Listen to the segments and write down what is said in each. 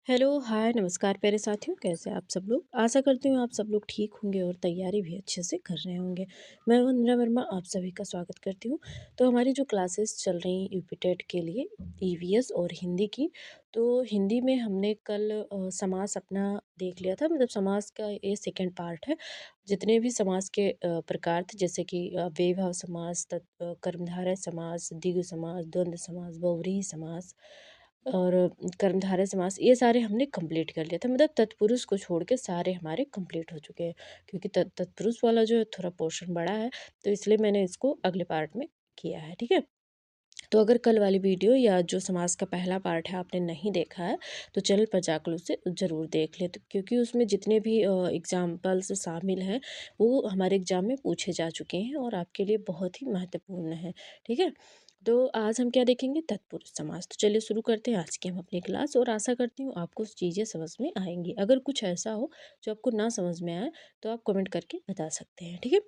Hello, हाय, नमस्कार प्यारे साथियों, कैसे हैं आप सब लोग? आशा करती हूँ आप सब लोग ठीक होंगे और तैयारी भी अच्छे से कर रहे होंगे। मैं वंदना वर्मा आप सभी का स्वागत करती हूँ। तो हमारी जो क्लासेस चल रही हैं यूपी टेट के लिए ईवीएस और हिंदी की, तो हिंदी में हमने कल समास अपना देख लिया था, मतलब समास का ये सेकंड पार्ट है। जितने भी समास के प्रकार थे, जैसे कि अव्ययीभाव समास, कर्मधारय समास, द्विगु समास, द्वंद्व समास, बहुव्रीहि समास और कर्मधारय समास, ये सारे हमने कंप्लीट कर लिया था। मतलब तत्पुरुष को छोड़ के सारे हमारे कंप्लीट हो चुके हैं, क्योंकि तत्पुरुष वाला जो है थोड़ा पोर्शन बड़ा है, तो इसलिए मैंने इसको अगले पार्ट में किया है। ठीक है। तो अगर कल वाली वीडियो या जो समास का पहला पार्ट है आपने नहीं देखा है, तो चैनल पर जाकर उसे ज़रूर देख लें, तो क्योंकि उसमें जितने भी एग्जाम्पल्स शामिल हैं वो हमारे एग्जाम में पूछे जा चुके हैं और आपके लिए बहुत ही महत्वपूर्ण है। ठीक है। तो आज हम क्या देखेंगे? तत्पुरुष समास। तो चलिए शुरू करते हैं आज की हम अपनी क्लास, और आशा करती हूँ आपको चीज़ें समझ में आएंगी। अगर कुछ ऐसा हो जो आपको ना समझ में आए, तो आप कमेंट करके बता सकते हैं। ठीक है।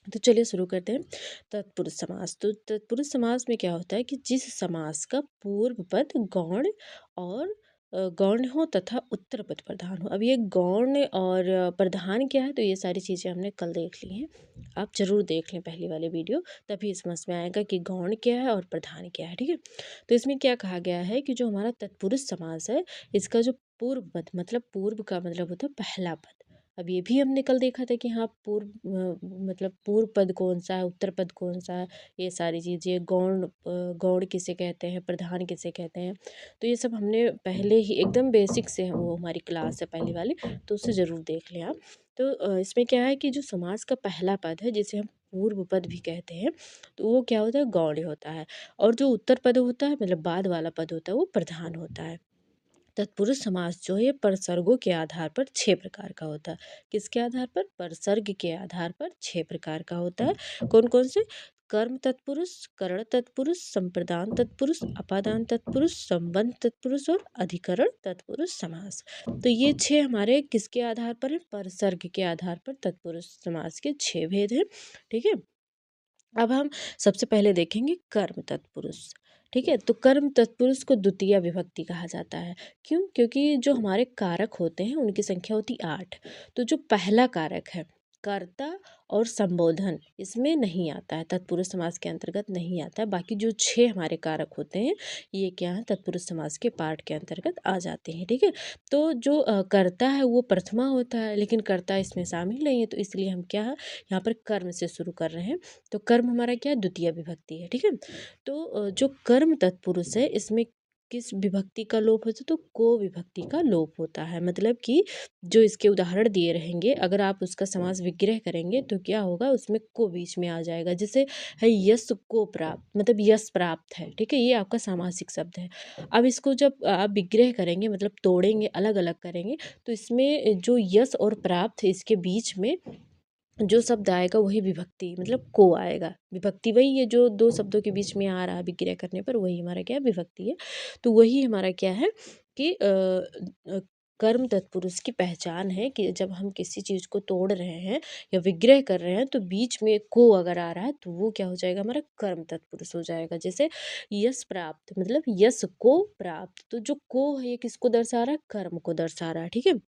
तो चलिए शुरू करते हैं। तत्पुरुष समास। तो तत्पुरुष समास में क्या होता है कि जिस समास का पूर्व पद गौण और गौण हो तथा उत्तर पद प्रधान हो। अब ये गौण और प्रधान क्या है, तो ये सारी चीज़ें हमने कल देख ली हैं। आप ज़रूर देख लें पहली वाली वीडियो, तभी समझ में आएगा कि गौण क्या है और प्रधान क्या है। ठीक है। तो इसमें क्या कहा गया है कि जो हमारा तत्पुरुष समास है, इसका जो पूर्व पद, मतलब पूर्व का मतलब होता है पहला पद। अब ये भी हमने कल देखा था कि हाँ, मतलब पूर्व पद कौन सा है, उत्तर पद कौन सा है, ये सारी चीज़ें, गौण किसे कहते हैं, प्रधान किसे कहते हैं, तो ये सब हमने पहले ही एकदम बेसिक से, वो हमारी क्लास है पहली वाली, तो उसे ज़रूर देख लें आप। तो इसमें क्या है कि जो समास का पहला पद है, जिसे हम पूर्व पद भी कहते हैं, तो वो क्या होता है? गौण होता है। और जो उत्तर पद होता है, मतलब बाद वाला पद होता है, वो प्रधान होता है। तत्पुरुष समास जो है ये परसर्गों के आधार पर 6 प्रकार का होता है। किसके आधार पर? परसर्ग के आधार पर 6 प्रकार का होता है। कौन कौन से? कर्म तत्पुरुष, करण तत्पुरुष, संप्रदान तत्पुरुष, अपादान तत्पुरुष, संबंध तत्पुरुष और अधिकरण तत्पुरुष समास। तो ये 6 हमारे किसके आधार पर है? परसर्ग के आधार पर तत्पुरुष समास के 6 भेद हैं। ठीक है। अब हम सबसे पहले देखेंगे कर्म तत्पुरुष। ठीक है। तो कर्म तत्पुरुष को द्वितीय विभक्ति कहा जाता है। क्यों? क्योंकि जो हमारे कारक होते हैं उनकी संख्या होती 8। तो जो पहला कारक है कर्ता और संबोधन, इसमें नहीं आता है, तत्पुरुष समास के अंतर्गत नहीं आता है। बाकी जो 6 हमारे कारक होते हैं, ये क्या है? तत्पुरुष समास के पार्ट के अंतर्गत आ जाते हैं। ठीक है। तो जो कर्ता है वो प्रथमा होता है, लेकिन कर्ता इसमें शामिल नहीं है, तो इसलिए हम क्या है, यहाँ पर कर्म से शुरू कर रहे हैं। तो कर्म हमारा क्या है? द्वितीय विभक्ति है। ठीक है। तो जो कर्म तत्पुरुष है, इसमें किस विभक्ति का लोप होता है? तो को विभक्ति का लोप होता है। मतलब कि जो इसके उदाहरण दिए रहेंगे, अगर आप उसका समास विग्रह करेंगे तो क्या होगा? उसमें को बीच में आ जाएगा। जैसे है यश को प्राप्त, मतलब यश प्राप्त है। ठीक है। ये आपका सामासिक शब्द है। अब इसको जब आप विग्रह करेंगे, मतलब तोड़ेंगे, अलग अलग करेंगे, तो इसमें जो यश और प्राप्त है, इसके बीच में जो शब्द आएगा वही विभक्ति, मतलब को आएगा। विभक्ति वही है जो दो शब्दों के बीच में आ रहा है विग्रह करने पर, वही हमारा क्या है? विभक्ति है। तो वही हमारा क्या है कि कर्म तत्पुरुष की पहचान है कि जब हम किसी चीज़ को तोड़ रहे हैं या विग्रह कर रहे हैं, तो बीच में को अगर आ रहा है, तो वो क्या हो जाएगा? हमारा कर्म तत्पुरुष हो जाएगा। जैसे यश प्राप्त, मतलब यश को प्राप्त, तो जो को है ये किसको दर्शा रहा है? कर्म को दर्शा रहा है। ठीक है।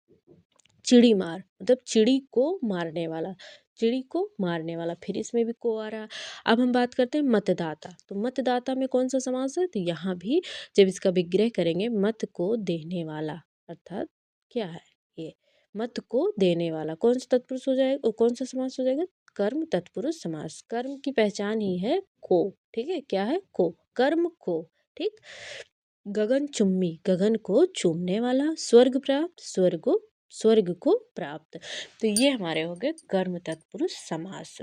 चिड़ी मार, मतलब चिड़ी को मारने वाला, चिड़ी को मारने वाला, फिर इसमें भी को आ रहा। अब हम बात करते हैं मतदाता। तो मतदाता में कौन सा समास है? तो यहाँ भी जब इसका विग्रह करेंगे, मत को देने वाला, अर्थात क्या है ये? मत को देने वाला कौन सा तत्पुरुष हो जाएगा, कौन सा समास हो जाएगा? कर्म तत्पुरुष समास। कर्म की पहचान ही है को। ठीक है। क्या है? को, कर्म को। ठीक। गगन चुम्बी, गगन को चूमने वाला, स्वर्ग प्राप्त, स्वर्ग को प्राप्त। तो ये हमारे हो गए कर्म तत्पुरुष समास।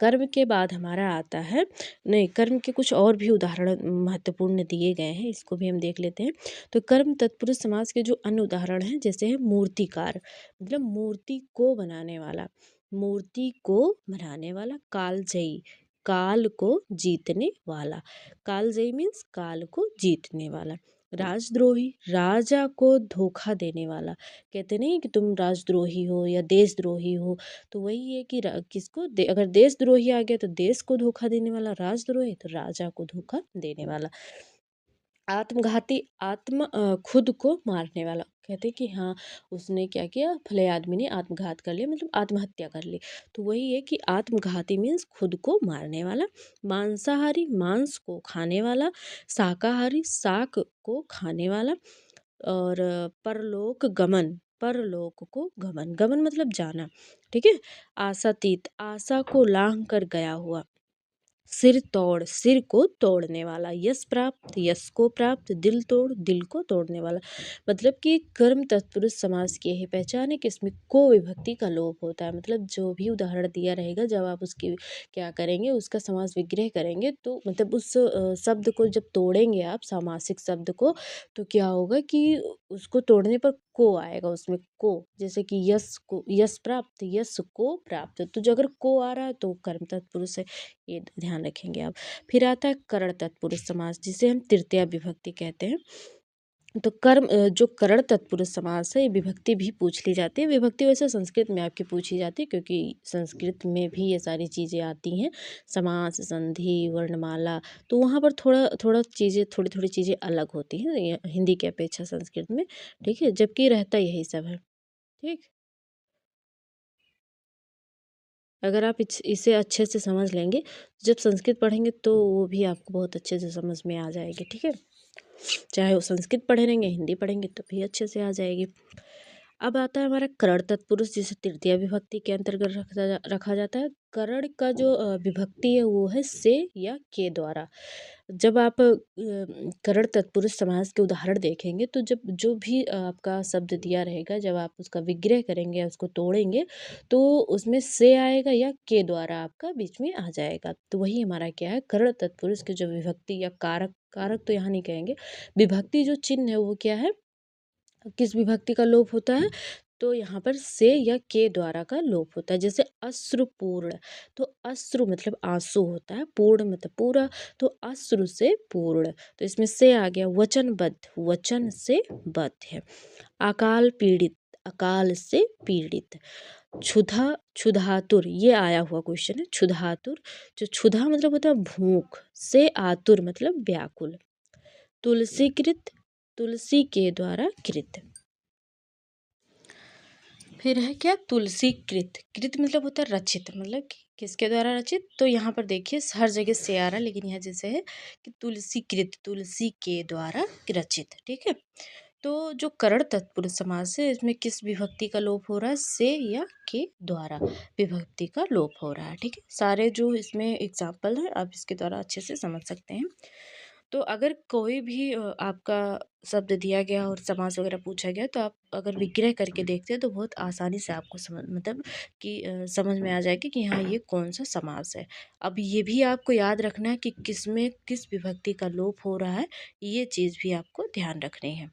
कर्म के बाद हमारा आता है, नहीं, कर्म के कुछ और भी उदाहरण महत्वपूर्ण दिए गए हैं, इसको भी हम देख लेते हैं। तो कर्म तत्पुरुष समास के जो अन्य उदाहरण हैं, जैसे है मूर्तिकार, मतलब मूर्ति को बनाने वाला, मूर्ति को बनाने वाला। कालजयी, काल को जीतने वाला, कालजयी मीन्स काल को जीतने वाला। राजद्रोही, राजा को धोखा देने वाला। कहते नहीं कि तुम राजद्रोही हो या देशद्रोही हो, तो वही है कि किसको अगर देशद्रोही आ गया तो देश को धोखा देने वाला, राजद्रोही तो राजा को धोखा देने वाला। आत्मघाती खुद को मारने वाला, कहते हैं कि हाँ उसने क्या किया, भले आदमी ने आत्मघात कर लिया मतलब आत्महत्या कर ली। तो वही है कि आत्मघाती मीन्स खुद को मारने वाला। मांसाहारी मांस को खाने वाला। शाकाहारी शाक को खाने वाला। और परलोक गमन, परलोक को गमन, गमन मतलब जाना, ठीक है। आशातीत आशा को लांघ कर गया हुआ। सिर तोड़ सिर को तोड़ने वाला। यश प्राप्त यश को प्राप्त। दिल तोड़ दिल को तोड़ने वाला। मतलब कि कर्म तत्पुरुष समास की यही पहचान है कि इसमें को विभक्ति का लोप होता है। मतलब जो भी उदाहरण दिया रहेगा जब आप उसकी क्या करेंगे, उसका समास विग्रह करेंगे तो मतलब उस शब्द को जब तोड़ेंगे आप सामासिक शब्द को, तो क्या होगा कि उसको तोड़ने पर को आएगा उसमें, को जैसे कि यश को यश प्राप्त यश को प्राप्त, तो जो अगर को आ रहा है तो कर्म तत्पुरुष है, ये ध्यान रखेंगे आप। फिर आता है करण तत्पुरुष समास, जिसे हम तृतीया विभक्ति कहते हैं। तो जो करण तत्पुरुष समास है ये विभक्ति भी पूछ ली जाती है। विभक्ति वैसे संस्कृत में आपकी पूछी जाती है क्योंकि संस्कृत में भी ये सारी चीज़ें आती हैं, समास संधि वर्णमाला। तो वहाँ पर थोड़ा थोड़ा चीज़ें थोड़ी थोड़ी चीज़ें अलग होती हैं हिंदी की अपेक्षा संस्कृत में, ठीक है, जबकि रहता यही सब है, ठीक। अगर आप इसे अच्छे से समझ लेंगे, जब संस्कृत पढ़ेंगे तो वो भी आपको बहुत अच्छे से समझ में आ जाएगी, ठीक है। चाहे वो संस्कृत पढ़े रहेंगे हिंदी पढ़ेंगे तो भी अच्छे से आ जाएगी। अब आता है हमारा करण तत्पुरुष, जिसे तृतीया विभक्ति के अंतर्गत रखा जाता है। करण का जो विभक्ति है वो है से या के द्वारा। जब आप करण तत्पुरुष समास के उदाहरण देखेंगे तो जब जो भी आपका शब्द दिया रहेगा, जब आप उसका विग्रह करेंगे या उसको तोड़ेंगे तो उसमें से आएगा या के द्वारा आपका बीच में आ जाएगा। तो वही हमारा क्या है, करण तत्पुरुष की जो विभक्ति या कारक, कारक तो यहाँ नहीं कहेंगे, विभक्ति जो चिन्ह है वो क्या है, किस विभक्ति का लोप होता है, तो यहाँ पर से या के द्वारा का लोप होता है। जैसे अश्रुपूर्ण, तो अश्रु मतलब आंसू होता है, पूर्ण मतलब पूरा, तो अश्रु से पूर्ण, तो इसमें से आ गया। वचनबद्ध, वचन से बद्ध है। अकाल पीड़ित, अकाल से पीड़ित। क्षुधा क्षुधातुर, ये आया हुआ क्वेश्चन है। क्षुधातुर, जो क्षुधा मतलब होता है भूख, से आतुर मतलब व्याकुल। तुलसीकृत, तुलसी के द्वारा कृत। फिर है क्या, तुलसी कृत, कृत मतलब होता है रचित, मतलब किसके द्वारा रचित, तो यहाँ पर देखिए हर जगह से आ रहा है लेकिन यहाँ जैसे है कि तुलसी कृत, तुलसी के द्वारा रचित, ठीक है। तो जो करण तत्पुरुष समास है इसमें किस विभक्ति का लोप हो रहा है, से या के द्वारा विभक्ति का लोप हो रहा है, ठीक है। सारे जो इसमें एग्जाम्पल है आप इसके द्वारा अच्छे से समझ सकते हैं। तो अगर कोई भी आपका शब्द दिया गया और समास वगैरह पूछा गया तो आप अगर विग्रह करके देखते हैं तो बहुत आसानी से आपको समझ मतलब कि समझ में आ जाएगी कि हाँ ये कौन सा समास है। अब ये भी आपको याद रखना है कि किस में किस विभक्ति का लोप हो रहा है, ये चीज़ भी आपको ध्यान रखनी है।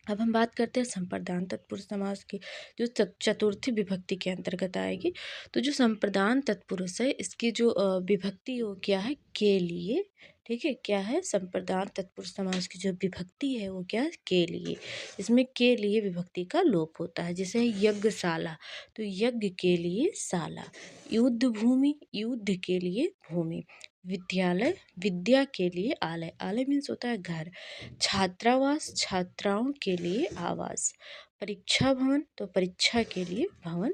अब हम बात करते हैं संप्रदान तत्पुरुष समास की, जो चतुर्थी विभक्ति के अंतर्गत आएगी। तो जो संप्रदान तत्पुरुष है इसकी जो विभक्ति वो क्या है, के लिए, ठीक है। क्या है, संप्रदान तत्पुरुष समास की जो विभक्ति है वो क्या है, के लिए। इसमें के लिए विभक्ति का लोप होता है। जैसे यज्ञशाला, तो यज्ञ के लिए शाला। युद्ध भूमि, युद्ध के लिए भूमि। विद्यालय, विद्या के लिए आलय, आलय मीन्स होता है घर। छात्रावास, छात्राओं के लिए आवास। परीक्षा भवन, तो परीक्षा के लिए भवन।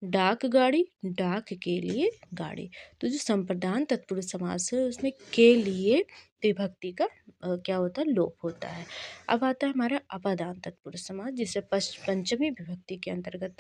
डाक गाड़ी, डाक के लिए गाड़ी। तो जो संप्रदान तत्पुरुष समास है उसमें के लिए विभक्ति का क्या होता है, लोप होता है। अब आता है हमारा अपादान तत्पुरुष समास, जिसे पंचमी विभक्ति के अंतर्गत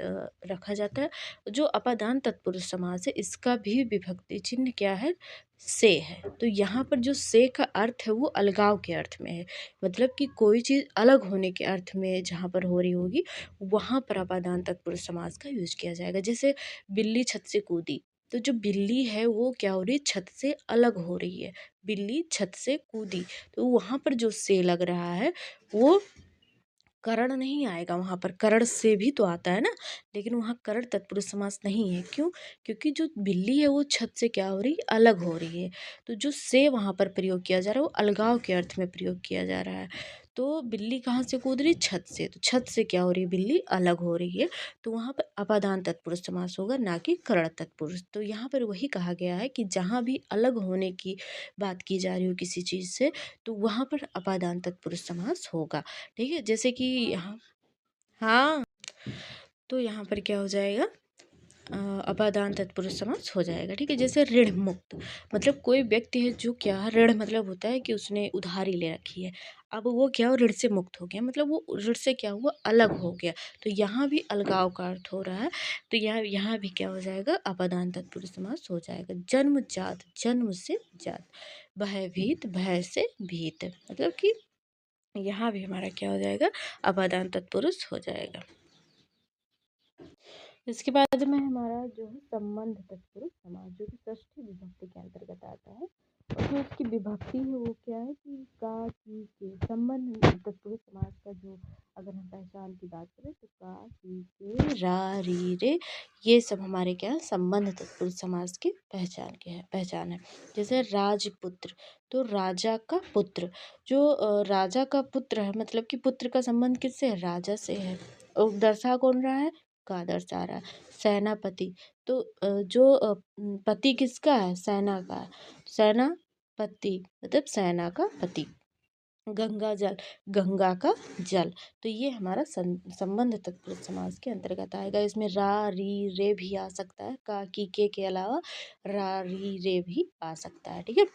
रखा जाता है। जो अपादान तत्पुरुष समास है इसका भी विभक्ति चिन्ह क्या है, से है। तो यहाँ पर जो से का अर्थ है वो अलगाव के अर्थ में है, मतलब कि कोई चीज़ अलग होने के अर्थ में जहाँ पर हो रही होगी वहाँ पर अपादान तत्पुरुष समास का यूज किया जाएगा। जैसे बिल्ली छत से कूदी, तो जो बिल्ली है वो क्या हो रही है, छत से अलग हो रही है, बिल्ली छत से कूदी। तो वहाँ पर जो से लग रहा है वो करण नहीं आएगा, वहाँ पर करण से भी तो आता है ना, लेकिन वहाँ करण तत्पुरुष समास नहीं है। क्यों, क्योंकि जो बिल्ली है वो छत से क्या हो रही है, अलग हो रही है। तो जो से वहाँ पर प्रयोग किया जा रहा है वो अलगाव के अर्थ में प्रयोग किया जा रहा है। तो बिल्ली कहाँ से कूद रही, छत से, तो छत से क्या हो रही है, बिल्ली अलग हो रही है, तो वहाँ पर अपादान तत्पुरुष समास होगा, ना कि करण तत्पुरुष। तो यहाँ पर वही कहा गया है कि जहाँ भी अलग होने की बात की जा रही हो किसी चीज़ से, तो वहाँ पर अपादान तत्पुरुष समास होगा। ठीक है, जैसे कि यहाँ, हाँ, तो यहाँ पर क्या हो जाएगा, अपादान तत्पुरुष समास हो जाएगा। ठीक है, जैसे ऋण मुक्त, मतलब कोई व्यक्ति है जो क्या, ऋण मतलब होता है कि उसने उधारी ले रखी है, अब वो क्या हो, ऋण से मुक्त हो गया, मतलब वो ऋण से क्या हुआ, अलग हो गया, तो यहाँ भी अलगाव का अर्थ हो रहा है, तो यहाँ भी क्या हो जाएगा, अपादान तत्पुरुष समास हो जाएगा। जन्म जात, जन्म से जात, भयभीत, भय से भीत, मतलब कि यहाँ भी हमारा क्या हो जाएगा, अपादान तत्पुरुष हो जाएगा। इसके बाद में हमारा जो है संबंध तत्पुरुष समास, जो कि षष्ठी विभक्ति के अंतर्गत आता है, और जो इसकी विभक्ति है वो क्या है कि का, की, के। संबंध तत्पुरुष समास का जो अगर हम पहचान की बात करें तो का, की, के, रा, री, रे, ये सब हमारे क्या है, संबंध तत्पुरुष समास की पहचान है। जैसे राजपुत्र, तो राजा का पुत्र, जो राजा का पुत्र है, मतलब कि पुत्र का संबंध किससे है, राजा से है, और दर्शा कौन रहा है, का दर्शा रहा है। सेनापति, तो जो पति किसका है, सेना का है, सेनापति मतलब सेना का पति। गंगा जल, गंगा का जल, तो ये हमारा संबंध तत्पुरुष समास के अंतर्गत आएगा। इसमें रा, री, रे भी आ सकता है, का, की, के अलावा रा, री, रे भी आ सकता है। ठीक है,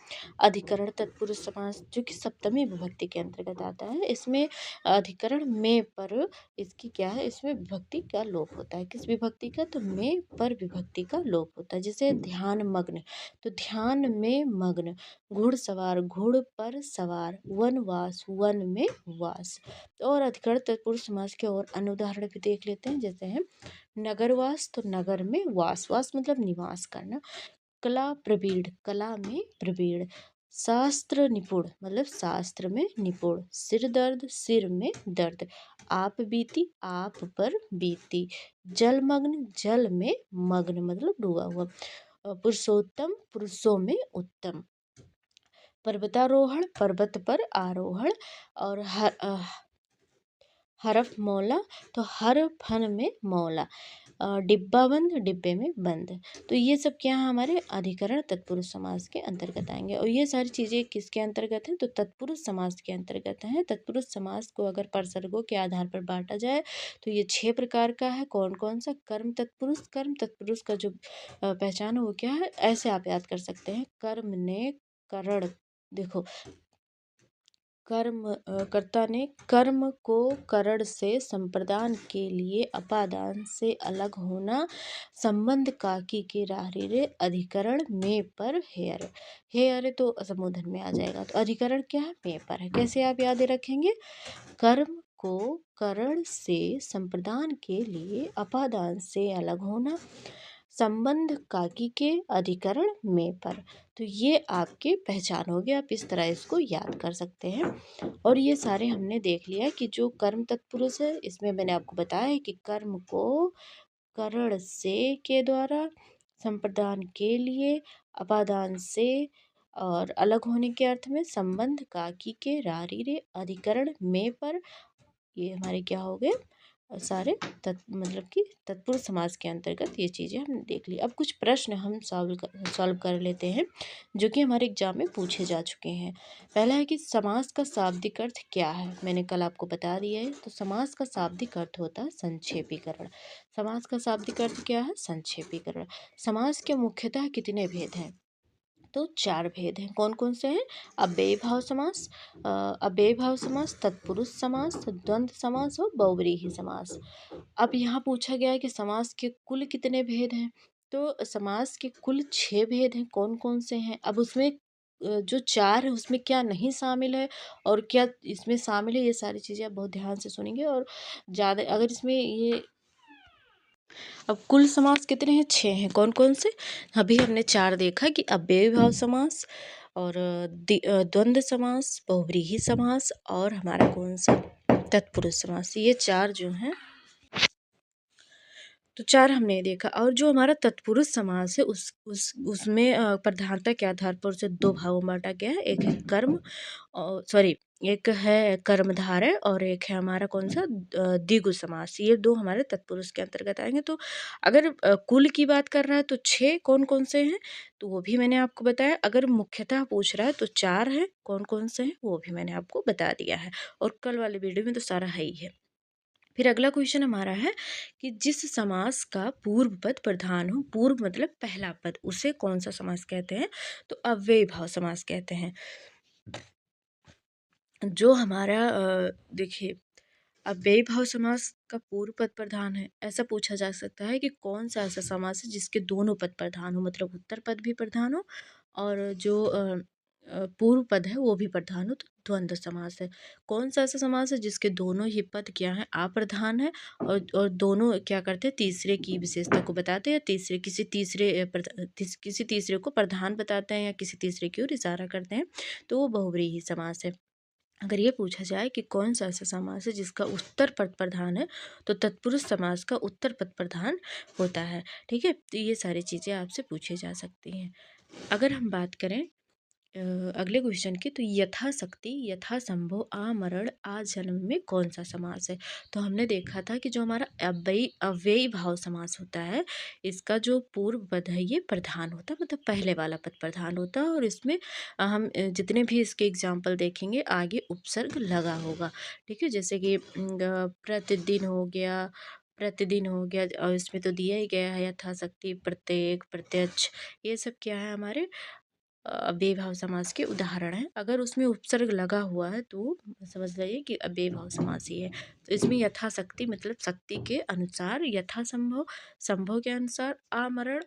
अधिकरण तत्पुरुष समास जो कि सप्तमी विभक्ति के अंतर्गत आता है, इसमें अधिकरण में पर, इसकी क्या है, इसमें विभक्ति का लोप होता है। किस विभक्ति का, तो में पर विभक्ति का लोप होता है। जैसे ध्यान मग्न, तो ध्यान में मग्न, घुड़सवार, घुड़ पर सवार, वनवास, वन में वास। और अधिकरण तत्पुरुष समास के और अन्य उदाहरण भी देख लेते हैं, जैसे है नगरवास, तो नगर में वास, वास मतलब निवास करना। कला प्रवीण, कला में प्रवीण। शास्त्र निपुण, मतलब शास्त्र में निपुण। सिर दर्द, सिर में दर्द। आप बीती, आप पर बीती। जलमग्न, जल में मग्न मतलब डूबा हुआ। पुरुषोत्तम, पुरुषों में उत्तम। पर्वतारोहण, पर्वत पर आरोहण। और हरफ मौला, तो हर फन में मौला। डिब्बा बंद, डिब्बे में बंद। तो ये सब क्या है, हमारे अधिकरण तत्पुरुष समास के अंतर्गत आएंगे। और ये सारी चीज़ें किसके अंतर्गत हैं, तो तत्पुरुष समास के अंतर्गत हैं। तत्पुरुष समास को अगर परसर्गों के आधार पर बांटा जाए तो ये 6 प्रकार का है। कौन कौन सा, कर्म तत्पुरुष, कर्म तत्पुरुष का जो पहचान है वो क्या है, ऐसे आप याद कर सकते हैं, कर्म ने करण, देखो कर्ता ने कर्म को करण से संप्रदान के लिए अपादान से अलग होना। संबंध काकी के राहरी रे, अधिकरण में पर हेयर, हेयर तो संबोधन में आ जाएगा। तो अधिकरण क्या है, में पर है। कैसे आप याद रखेंगे, कर्म को करण से संप्रदान के लिए अपादान से अलग होना, संबंध काकी के, अधिकरण में पर। तो ये आपके पहचान हो गया, आप इस तरह इसको याद कर सकते हैं। और ये सारे हमने देख लिया कि जो कर्म तत्पुरुष है, इसमें मैंने आपको बताया है कि कर्म को करण से के द्वारा, संप्रदान के लिए, अपादान से, और अलग होने के अर्थ में संबंध काकी के, रारी रे, अधिकरण में पर, ये हमारे क्या हो गए, सारे मतलब कि तत्पुरुष समास के अंतर्गत ये चीज़ें हमने देख ली। अब कुछ प्रश्न हम सॉल्व कर लेते हैं जो कि हमारे एग्जाम में पूछे जा चुके हैं। पहला है कि समास का शाब्दिक अर्थ क्या है, मैंने कल आपको बता दिया है। तो समास का शाब्दिक अर्थ होता है संक्षेपीकरण। समास का शाब्दिक अर्थ क्या है, संक्षेपीकरण। समास के मुख्यतः कितने भेद हैं, तो 4 भेद हैं। कौन कौन से हैं, अव्ययी भाव समास, अव्ययी भाव समास, तत्पुरुष समास, द्वंद्व समास और बहुव्रीहि समास। अब यहाँ पूछा गया है कि समास के कुल कितने भेद हैं, तो समास के कुल 6 भेद हैं। कौन कौन से हैं, अब उसमें जो 4 है उसमें क्या नहीं शामिल है और क्या इसमें शामिल है, ये सारी चीज़ें आप बहुत ध्यान से सुनेंगे। और ज़्यादा अगर इसमें ये, अब कुल समास कितने हैं, 6 हैं। कौन कौन से, अभी हमने 4 देखा कि अव्ययी भाव समास, और द्वंद्व समास, बहुव्रीहि समास, और हमारा कौन सा, तत्पुरुष समास। ये 4 जो हैं, तो 4 हमने देखा। और जो हमारा तत्पुरुष समास है उसमें प्रधानता के आधार पर उसे 2 भागों में बांटा गया है। एक है कर्म, और सॉरी, एक है कर्मधारय और एक है हमारा कौन सा द्विगु समास। ये दो हमारे तत्पुरुष के अंतर्गत आएंगे। तो अगर कुल की बात कर रहा है तो 6 कौन कौन से हैं, तो वो भी मैंने आपको बताया। अगर मुख्यतः पूछ रहा है तो 4 हैं, कौन कौन से हैं वो भी मैंने आपको बता दिया है, और कल वाले वीडियो में तो सारा है ही है। फिर अगला क्वेश्चन हमारा है कि जिस समास का पूर्व पद प्रधान हो, पूर्व मतलब पहला पद, उसे कौन सा समास कहते हैं, तो अव्ययी भाव समास कहते हैं। जो हमारा देखिए अव्ययी भाव समास का पूर्व पद प्रधान है, ऐसा पूछा जा सकता है कि कौन सा ऐसा समास है जिसके दोनों पद प्रधान हो, मतलब उत्तर पद भी प्रधान हो और जो पूर्व पद है वो भी प्रधान हो, तो द्वंद्व समास है। कौन सा ऐसा समास है जिसके दोनों ही पद क्या है, अप्रधान है, और दोनों क्या करते हैं, तीसरे की विशेषता को बताते हैं, तीसरे किसी तीसरे किसी तीसरे को प्रधान बताते हैं या किसी तीसरे की ओर इशारा करते हैं, तो वो बहुव्रीहि समास है। अगर ये पूछा जाए कि कौन सा ऐसा समास है जिसका उत्तर पद प्रधान है, तो तत्पुरुष समास का उत्तर पद प्रधान होता है। ठीक है, तो ये सारी चीज़ें आपसे पूछी जा सकती हैं। अगर हम बात करें अगले क्वेश्चन की, तो यथाशक्ति यथासंभव आमरण आजन्म में कौन सा समास है। तो हमने देखा था कि जो हमारा अव्ययी भाव समास होता है, इसका जो पूर्व पद है ये प्रधान होता है, मतलब पहले वाला पद प्रधान होता है, और इसमें हम जितने भी इसके एग्जाम्पल देखेंगे आगे उपसर्ग लगा होगा। ठीक है, जैसे कि प्रतिदिन हो गया, प्रतिदिन हो गया, और इसमें तो दिया ही गया है यथाशक्ति, प्रत्येक, प्रत्यक्ष, ये सब क्या है हमारे बेभाव समास के उदाहरण हैं। अगर उसमें उपसर्ग लगा हुआ है तो समझ जाइए कि बेभाव समास ही है। तो इसमें यथाशक्ति मतलब शक्ति के अनुसार, यथासंभव संभव के अनुसार, आमरण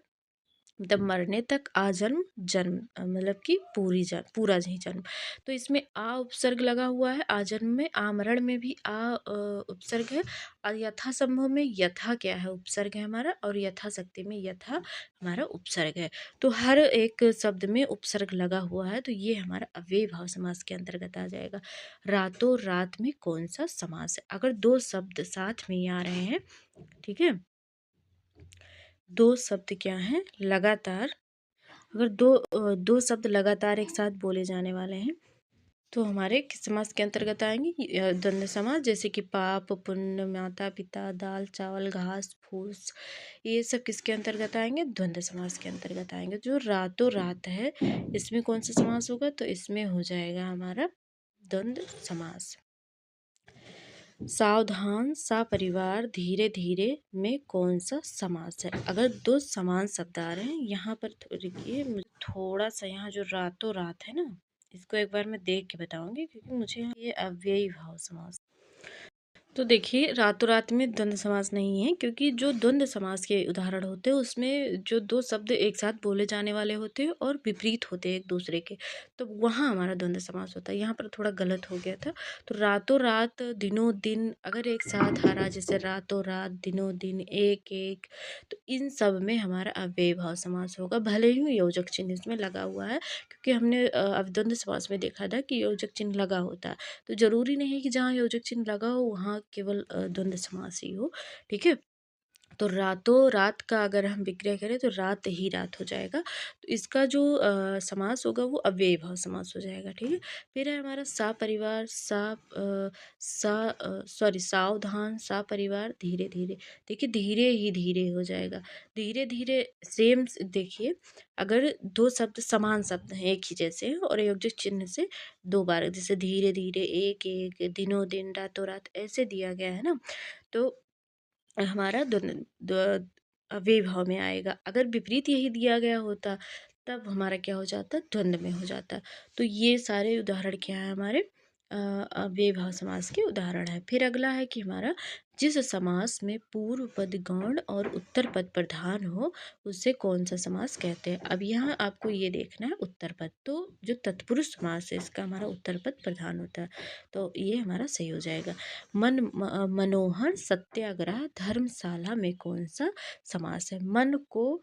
मतलब मरने तक, आजन्म जन्म मतलब कि पूरा ही जन्म। तो इसमें आ उपसर्ग लगा हुआ है, आजन्म में, आमरण में भी उपसर्ग है, और यथासंभव में यथा क्या है, उपसर्ग है हमारा, और यथाशक्ति में यथा हमारा उपसर्ग है। तो हर एक शब्द में उपसर्ग लगा हुआ है, तो ये हमारा अव्ययी भाव समास के अंतर्गत आ जाएगा। रातों रात में कौन सा समास है। अगर दो शब्द साथ में ही आ रहे हैं, ठीक है, दो शब्द क्या हैं लगातार, अगर दो शब्द लगातार एक साथ बोले जाने वाले हैं, तो हमारे किस समास के अंतर्गत आएंगे, द्वंद्व समास। जैसे कि पाप पुण्य, माता पिता, दाल चावल, घास फूस, ये सब किसके अंतर्गत आएंगे, द्वंद्व समास के अंतर्गत आएंगे। जो रातों रात है, इसमें कौन सा समास होगा, तो इसमें हो जाएगा हमारा द्वंद्व समास। सावधान सपरिवार धीरे धीरे में कौन सा समास है। अगर दो समान शब्द आ रहे हैं यहाँ पर, रुकिए, मुझे थोड़ा सा यहाँ जो रातों रात है ना, इसको एक बार मैं देख के बताऊंगी, क्योंकि मुझे यहाँ ये अव्ययी भाव समास। तो देखिए रातों रात में द्वंद्व समास नहीं है, क्योंकि जो द्वंद्व समास के उदाहरण होते हैं उसमें जो दो शब्द एक साथ बोले जाने वाले होते हैं और विपरीत होते हैं एक दूसरे के, तो वहाँ हमारा द्वंद्व समास होता है। यहाँ पर थोड़ा गलत हो गया था। तो रातों रात, दिनों दिन अगर एक साथ आ रहा, जैसे रातों रात, दिनों दिन, एक एक, तो इन सब में हमारा अव्ययी भाव समास होगा, भले ही योजक चिन्ह इसमें लगा हुआ है, क्योंकि हमने द्वंद्व समास में देखा था कि योजक चिन्ह लगा होता है। तो ज़रूरी नहीं है कि जहाँ योजक चिन्ह लगा हो वहाँ केवल द्वंद्व समास ही हो। ठीक है, तो रातों रात का अगर हम विग्रह करें तो रात ही रात हो जाएगा, तो इसका जो समास होगा वो अव्ययी भाव समास हो जाएगा। ठीक है, फिर है हमारा सपरिवार, सॉरी सावधान सपरिवार धीरे धीरे। देखिए धीरे ही धीरे हो जाएगा, धीरे धीरे सेम। देखिए अगर दो शब्द समान शब्द हैं, एक ही जैसे हैं, और योजक चिन्ह से दो बार, जैसे धीरे धीरे, एक एक, दिनों दिन, रातों रात, ऐसे दिया गया है ना, तो हमारा अव्ययी भाव में आएगा। अगर विपरीत यही दिया गया होता तब हमारा क्या हो जाता, द्वंद्व में हो जाता। तो ये सारे उदाहरण क्या है हमारे अव्ययी भाव समास के उदाहरण है। फिर अगला है कि हमारा जिस समास में पूर्व पद गौण और उत्तर पद प्रधान हो उसे कौन सा समास कहते हैं। अब यहाँ आपको ये देखना है उत्तर पद, तो जो तत्पुरुष समास है इसका हमारा उत्तर पद प्रधान होता है, तो ये हमारा सही हो जाएगा। मनोहर सत्याग्रह धर्मशाला में कौन सा समास है। मन को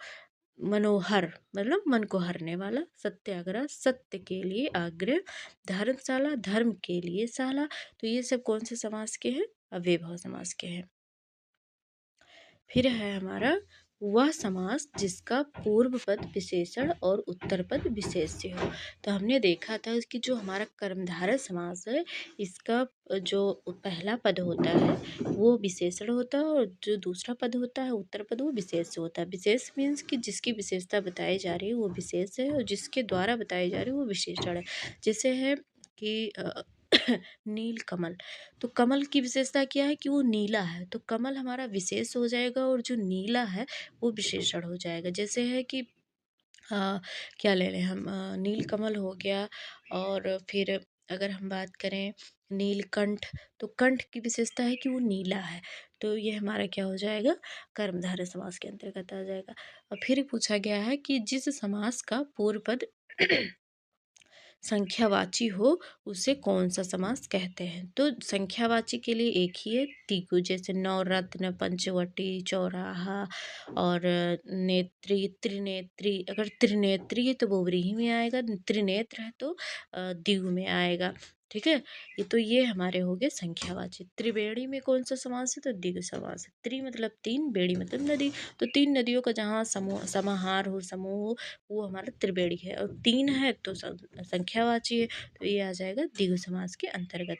मनोहर मतलब मन को हरने वाला, सत्याग्रह सत्य के लिए आग्रह, धर्मशाला धर्म के लिए शाला, तो ये सब कौन से समास के हैं, अव्ययी भाव समास के हैं। फिर है हमारा वह समास जिसका पूर्व पद विशेषण और उत्तर पद विशेष्य हो। तो हमने देखा था कि जो हमारा कर्मधारय समास है, इसका जो पहला पद होता है वो विशेषण होता है और जो दूसरा पद होता है उत्तर पद वो विशेष्य होता है। विशेष मीन्स कि जिसकी विशेषता बताई जा रही है वो विशेष है और जिसके द्वारा बताई जा रही है वो विशेषण है। जैसे है कि नील कमल, तो कमल की विशेषता क्या है कि वो नीला है, तो कमल हमारा विशेष हो जाएगा और जो नीला है वो विशेषण हो जाएगा। जैसे है कि क्या ले लें हम, नीलकमल हो गया और फिर अगर हम बात करें नीलकंठ, तो कंठ की विशेषता है कि वो नीला है, तो ये हमारा क्या हो जाएगा, कर्मधारय समास के अंतर्गत आ जाएगा। और फिर पूछा गया है कि जिस समास का पूर्व पद संख्यावाची हो उसे कौन सा समास कहते हैं। तो संख्यावाची के लिए एक ही है तिगु, जैसे नवरत्न, पंचवटी, चौराहा और नेत्री, त्रिनेत्री। अगर त्रिनेत्री है तो बहुव्रीहि में आएगा, त्रिनेत्र है तो द्विगु में आएगा। ठीक है, ये तो ये हमारे हो गए संख्यावाची। त्रिवेणी में कौन सा समास है, तो द्विगु समास है। त्रि मतलब तीन, बेड़ी मतलब नदी, तो तीन नदियों का जहाँ समूह समाहार हो, समूह हो, वो हमारा त्रिवेणी है। और तीन है तो संख्यावाची है, तो ये आ जाएगा द्विगु समास के अंतर्गत।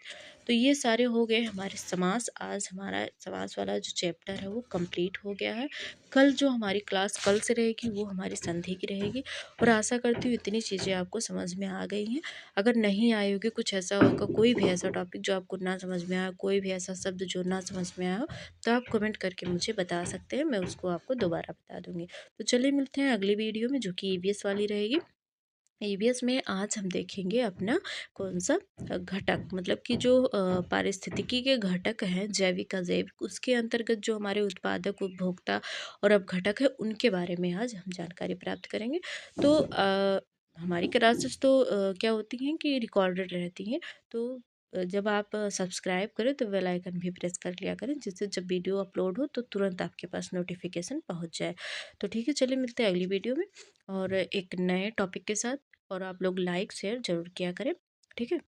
तो ये सारे हो गए हमारे समास। आज हमारा समास वाला जो चैप्टर है वो कंप्लीट हो गया है। कल जो हमारी क्लास कल से रहेगी वो हमारी संधि की रहेगी। और आशा करती हूँ इतनी चीज़ें आपको समझ में आ गई हैं। अगर नहीं आई होगी, कुछ ऐसा होगा, कोई भी ऐसा टॉपिक जो आपको ना समझ में आया, कोई भी ऐसा शब्द जो ना समझ में आया हो, तो आप कमेंट करके मुझे बता सकते हैं, मैं उसको आपको दोबारा बता दूँगी। तो चलिए मिलते हैं अगली वीडियो में जो कि ईवीएस वाली रहेगी। ईवीएस में आज हम देखेंगे अपना कौन सा घटक, मतलब कि जो पारिस्थितिकी के घटक हैं, जैविक अजैविक, उसके अंतर्गत जो हमारे उत्पादक, उपभोक्ता और अपघटक है उनके बारे में आज हम जानकारी प्राप्त करेंगे। तो हमारी क्लासेस तो क्या होती हैं कि रिकॉर्डेड रहती हैं, तो जब आप सब्सक्राइब करें तो बेल आइकन भी प्रेस कर लिया करें, जिससे जब वीडियो अपलोड हो तो तुरंत आपके पास नोटिफिकेशन पहुंच जाए। तो ठीक है, चलिए मिलते हैं अगली वीडियो में और एक नए टॉपिक के साथ। और आप लोग लाइक शेयर ज़रूर किया करें। ठीक है,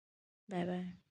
बाय बाय।